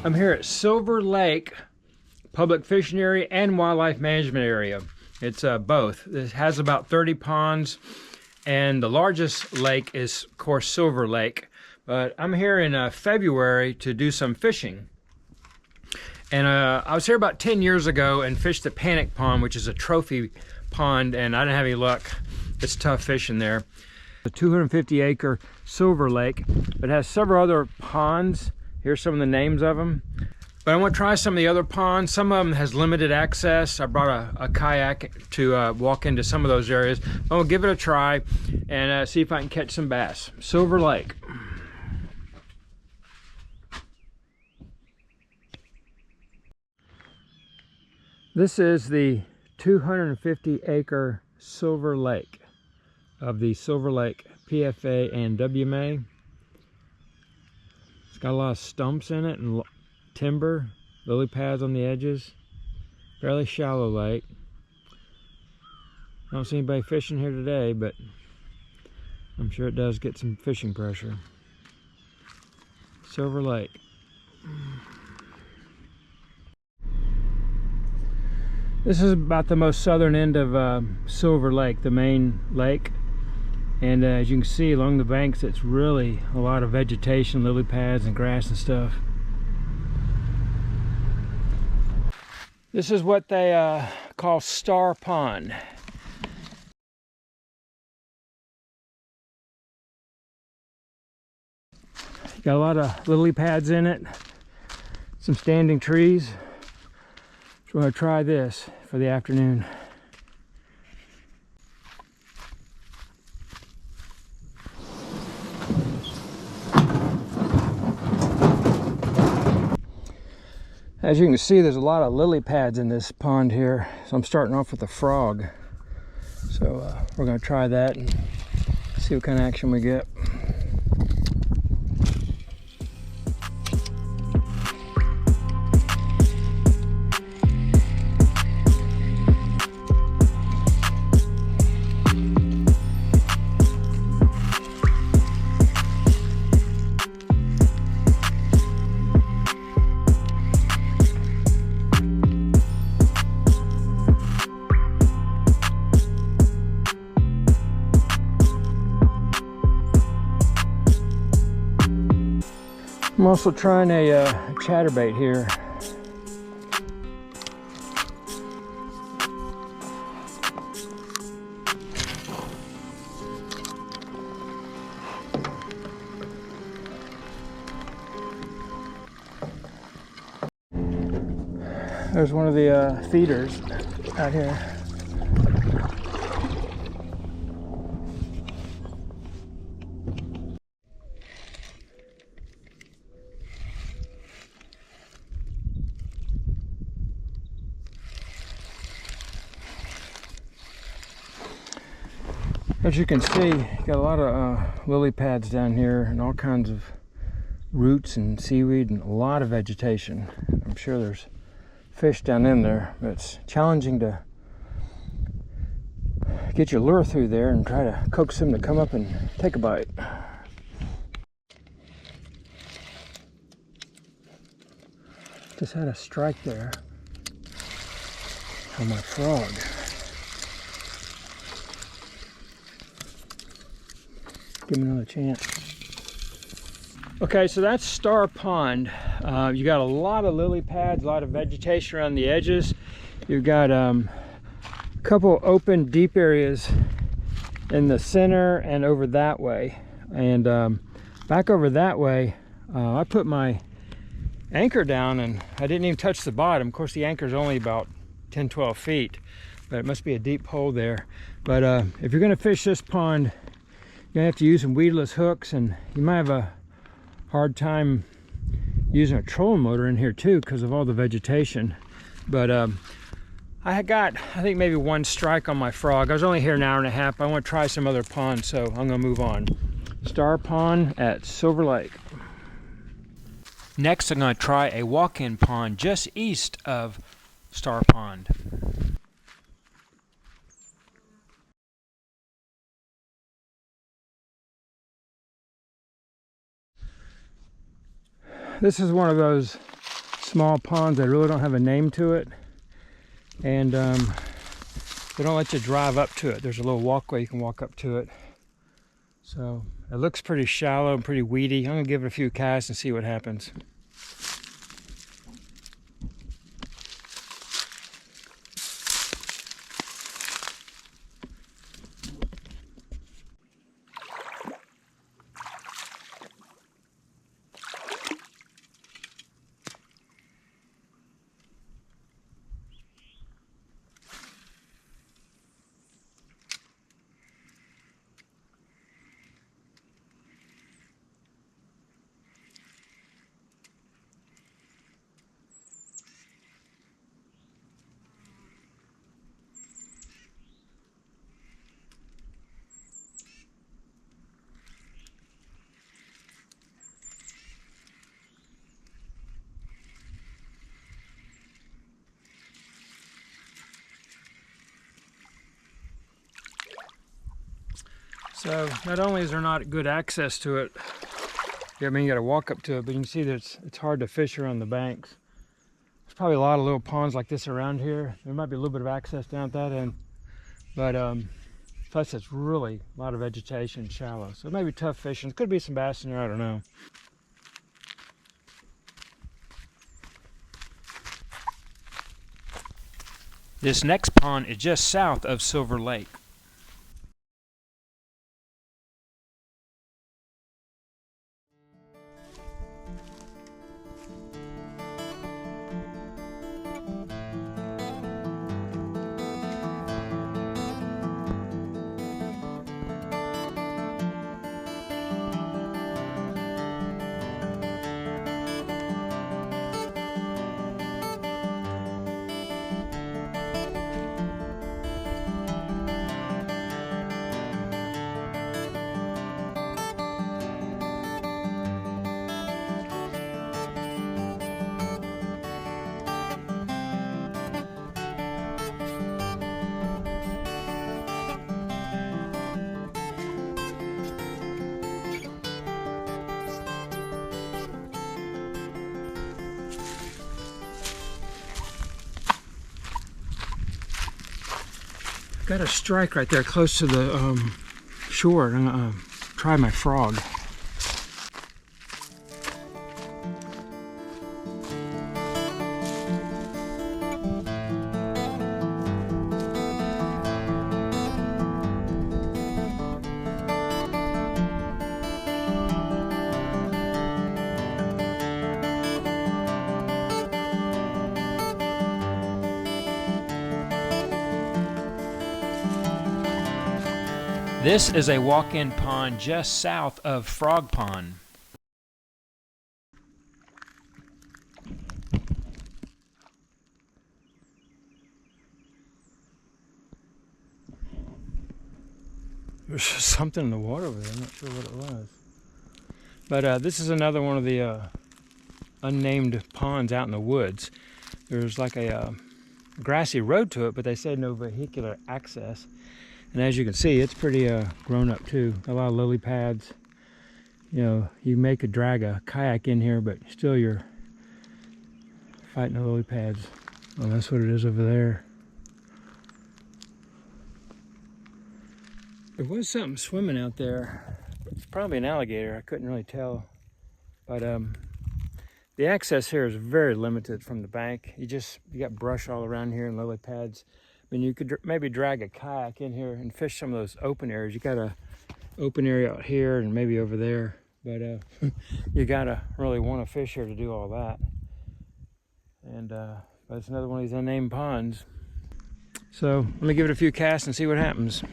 I'm here at Silver Lake Public Fishing Area and Wildlife Management Area. It's both. It has about 30 ponds, and the largest lake is, of course, Silver Lake. But I'm here in February to do some fishing. And I was here about 10 years ago and fished the Panic Pond, which is a trophy pond, and I didn't have any luck. It's tough fishing there. A 250-acre Silver Lake, but it has several other ponds. Here's some of the names of them. But I want to try some of the other ponds. Some of them has limited access. I brought a kayak to walk into some of those areas. I'm gonna give it a try and see if I can catch some bass. Silver Lake. This is the 250-acre Silver Lake of the Silver Lake PFA and WMA. It's got a lot of stumps in it and timber, lily pads on the edges. Fairly shallow lake. I don't see anybody fishing here today, but I'm sure it does get some fishing pressure. Silver Lake. This is about the most southern end of Silver Lake, the main lake. And as you can see along the banks, it's really a lot of vegetation, lily pads and grass and stuff. This is what they call Star Pond. Got a lot of lily pads in it, some standing trees. So I'm going to try this for the afternoon. As you can see, there's a lot of lily pads in this pond here. So I'm starting off with a frog. So we're going to try that and see what kind of action we get. I'm also trying a chatterbait here. There's one of the feeders out here. As you can see, got a lot of lily pads down here and all kinds of roots and seaweed and a lot of vegetation. I'm sure there's fish down in there, but it's challenging to get your lure through there and try to coax them to come up and take a bite. Just had a strike there on my frog. Give him another chance. Okay, so that's Star Pond. You got a lot of lily pads, a lot of vegetation around the edges. You've got a couple open deep areas in the center and over that way. And back over that way, I put my anchor down and I didn't even touch the bottom. Of course, the anchor is only about 10-12 feet, but it must be a deep hole there. But if you're going to fish this pond, you're going to have to use some weedless hooks, and you might have a hard time using a trolling motor in here too because of all the vegetation. But I got, I think, maybe one strike on my frog. I was only here an hour and a half. I want to try some other ponds, so I'm going to move on. Star Pond at Silver Lake. Next, I'm going to try a walk-in pond just east of Star Pond. This is one of those small ponds that really don't have a name to it, and they don't let you drive up to it. There's a little walkway you can walk up to it. So it looks pretty shallow and pretty weedy. I'm gonna give it a few casts and see what happens. So not only is there not good access to it, I mean, you got to walk up to it, but you can see that it's hard to fish around the banks. There's probably a lot of little ponds like this around here. There might be a little bit of access down at that end, but plus it's really a lot of vegetation, shallow. So it may be tough fishing. Could be some bass in there, I don't know. This next pond is just south of Silver Lake. Got a strike right there close to the shore. I'm gonna try my frog. This is a walk-in pond just south of Frog Pond. There's something in the water over there. I'm not sure what it was. But this is another one of the unnamed ponds out in the woods. There's like a grassy road to it, but they say no vehicular access. And as you can see, it's pretty grown up too. A lot of lily pads. You know, you could drag a kayak in here, but still you're fighting the lily pads. Oh, that's what it is over there. There was something swimming out there. It's probably an alligator. I couldn't really tell. But the access here is very limited from the bank. You got brush all around here and lily pads. I mean, you could maybe drag a kayak in here and fish some of those open areas. You got a open area out here and maybe over there, but you gotta really want to fish here to do all that. And but it's another one of these unnamed ponds. So let me give it a few casts and see what happens.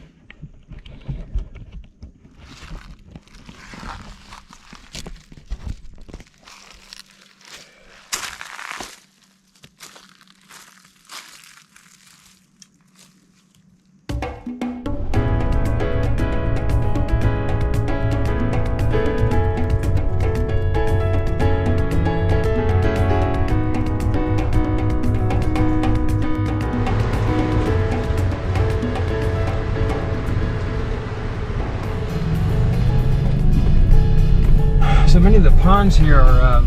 So many of the ponds here are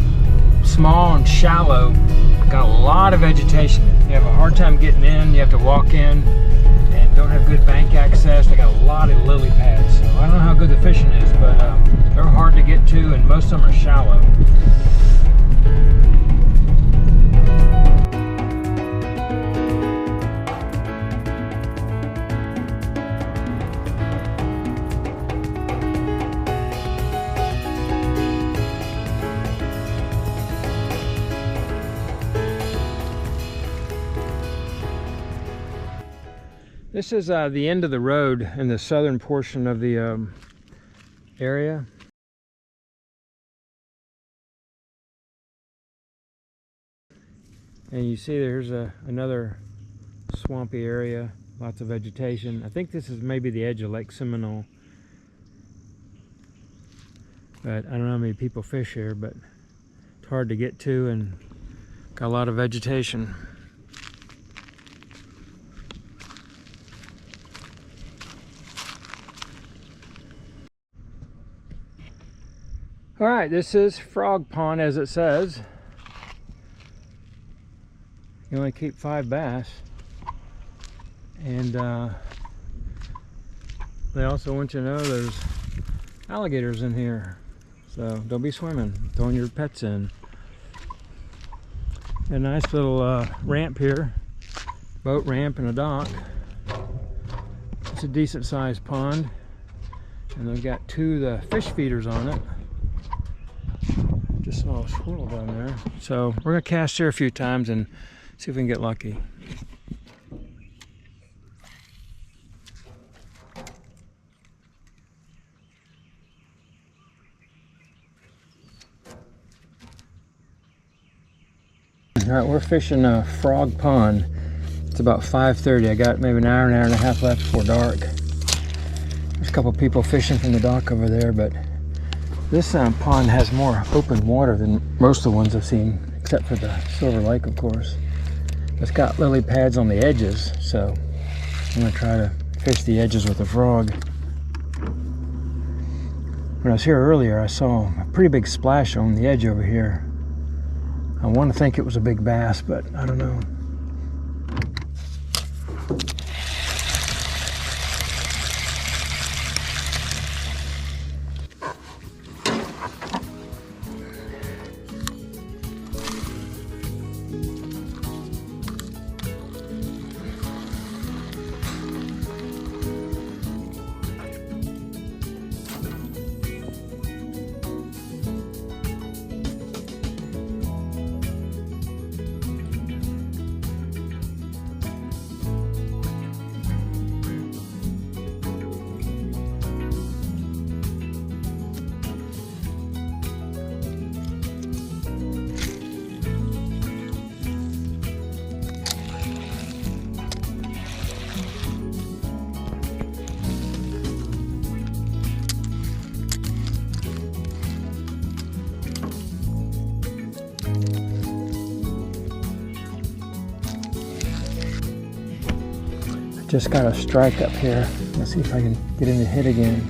small and shallow, Got a lot of vegetation. You have a hard time getting in. You have to walk in and don't have good bank access. They got a lot of lily pads. So I don't know how good the fishing is, but they're hard to get to, and most of them are shallow. This is the end of the road in the southern portion of the area. And you see there's another swampy area, lots of vegetation. I think this is maybe the edge of Lake Seminole. But I don't know how many people fish here, but it's hard to get to and got a lot of vegetation. All right, this is Frog Pond, as it says. You only keep 5 bass. And they also want you to know there's alligators in here. So don't be swimming, throwing your pets in. A nice little ramp here, boat ramp and a dock. It's a decent sized pond. And they've got 2 of the fish feeders on it. Just saw a squirrel down there. So we're gonna cast here a few times and see if we can get lucky. All right, we're fishing a Frog Pond. It's about 5:30. I got maybe an hour and a half left before dark. There's a couple people fishing from the dock over there, but this pond has more open water than most of the ones I've seen, except for the Silver Lake, of course. It's got lily pads on the edges, so I'm gonna try to fish the edges with a frog. When I was here earlier, I saw a pretty big splash on the edge over here. I want to think it was a big bass, but I don't know. Just got a strike up here. Let's see if I can get him to hit again.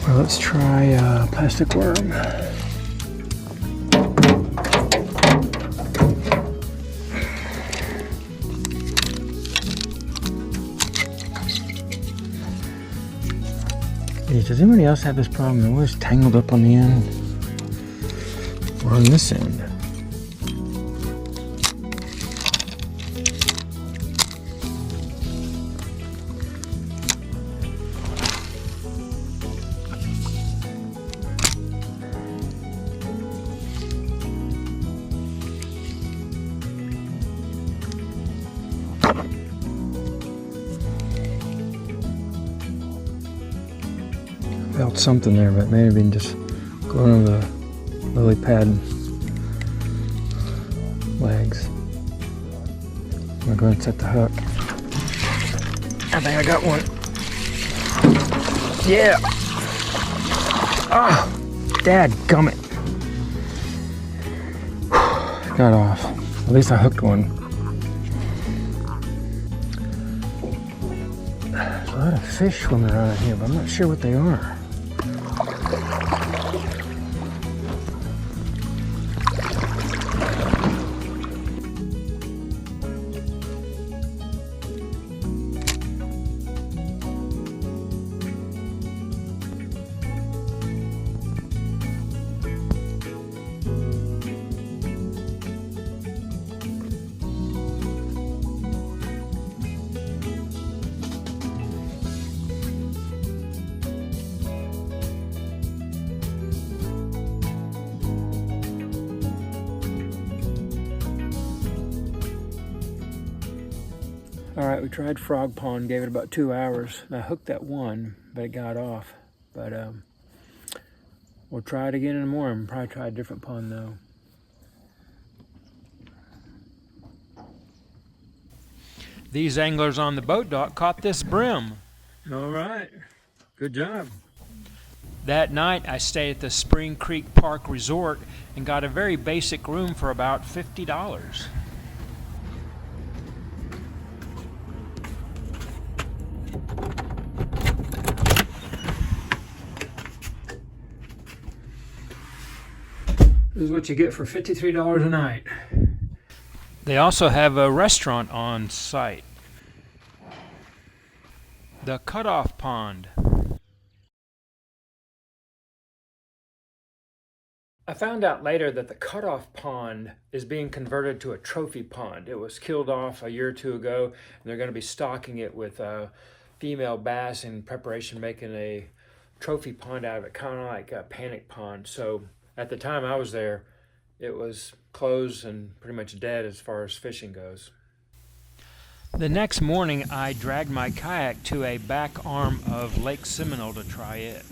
Well, let's try plastic worm. Does anybody else have this problem? They're always tangled up on the end or on this end. Felt something there, but maybe just going over the lily pad legs. I'm gonna go ahead and set the hook. I think I got one. Yeah! Ah! Dadgummit. Got off. At least I hooked one. lot of fish swimming around in here, but I'm not sure what they are. All right, we tried Frog Pond, gave it about 2 hours. I hooked that one, but it got off. But we'll try it again in the morning. Probably try a different pond though. These anglers on the boat dock caught this brim. All right, good job. That night, I stayed at the Spring Creek Park Resort and got a very basic room for about $50. This is what you get for $53 a night. They also have a restaurant on site. The Cutoff Pond. I found out later that the Cutoff Pond is being converted to a trophy pond. It was killed off a year or two ago, and they're going to be stocking it with female bass in preparation, making a trophy pond out of it, kind of like a panic pond. So at the time I was there, it was closed and pretty much dead as far as fishing goes. The next morning, I dragged my kayak to a back arm of Lake Seminole to try it.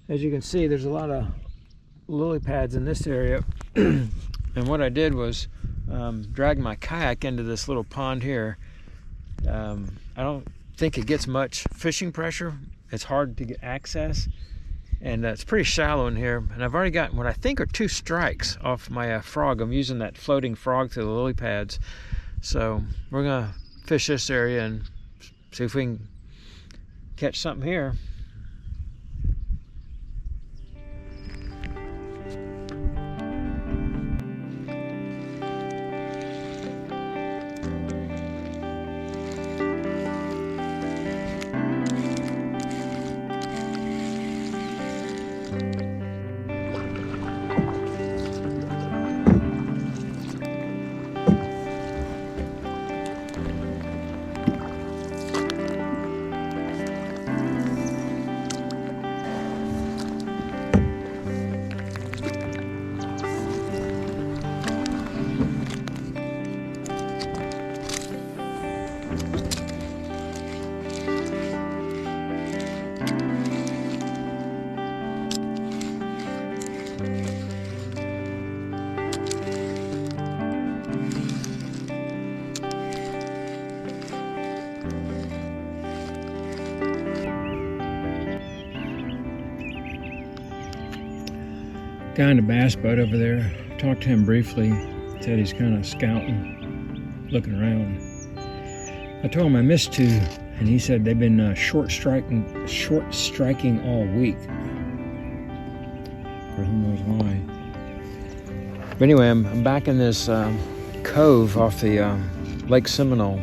As you can see, there's a lot of lily pads in this area. And what I did was drag my kayak into this little pond here. I don't think it gets much fishing pressure. It's hard to get access. And it's pretty shallow in here. And I've already gotten what I think are 2 strikes off my frog. I'm using that floating frog to the lily pads. So we're going to fish this area and see if we can catch something here. Guy in the bass boat over there, talked to him briefly, said he's kind of scouting, looking around. I told him I missed 2, and he said they've been short striking all week. Or who knows why. But anyway, I'm back in this cove off the Lake Seminole.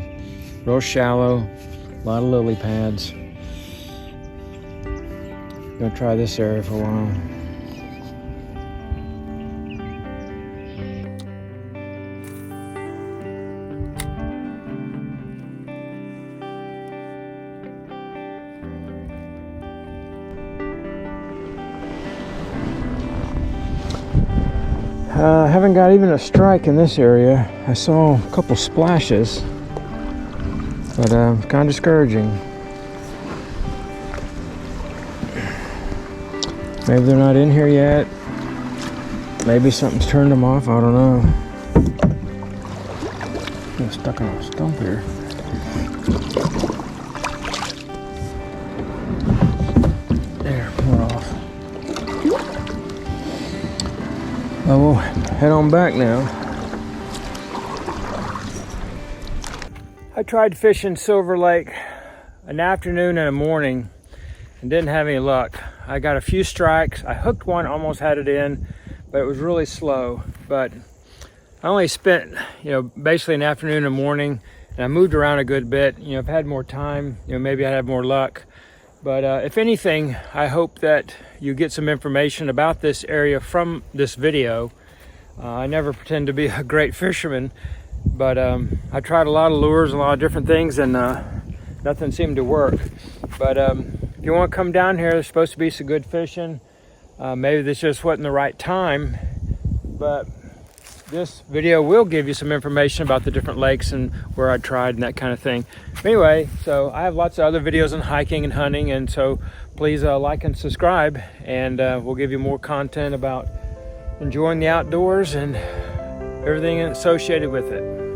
Real shallow, a lot of lily pads. Gonna try this area for a while. Haven't got even a strike in this area. I saw a couple splashes, but kind of discouraging. Maybe they're not in here yet. Maybe something's turned them off. I don't know. I'm stuck on a stump here. There, we're off. Well, we'll head on back now. I tried fishing Silver Lake an afternoon and a morning and didn't have any luck. I got a few strikes. I hooked one, almost had it in, but it was really slow. But I only spent, basically an afternoon and morning, and I moved around a good bit. If I had more time, maybe I'd have more luck. But if anything, I hope that you get some information about this area from this video. I never pretend to be a great fisherman, but I tried a lot of lures, a lot of different things, and nothing seemed to work. But if you want to come down here, there's supposed to be some good fishing. Maybe this just wasn't the right time, but this video will give you some information about the different lakes and where I tried and that kind of thing. Anyway, so I have lots of other videos on hiking and hunting, and so please like and subscribe, and we'll give you more content about enjoying the outdoors and everything associated with it.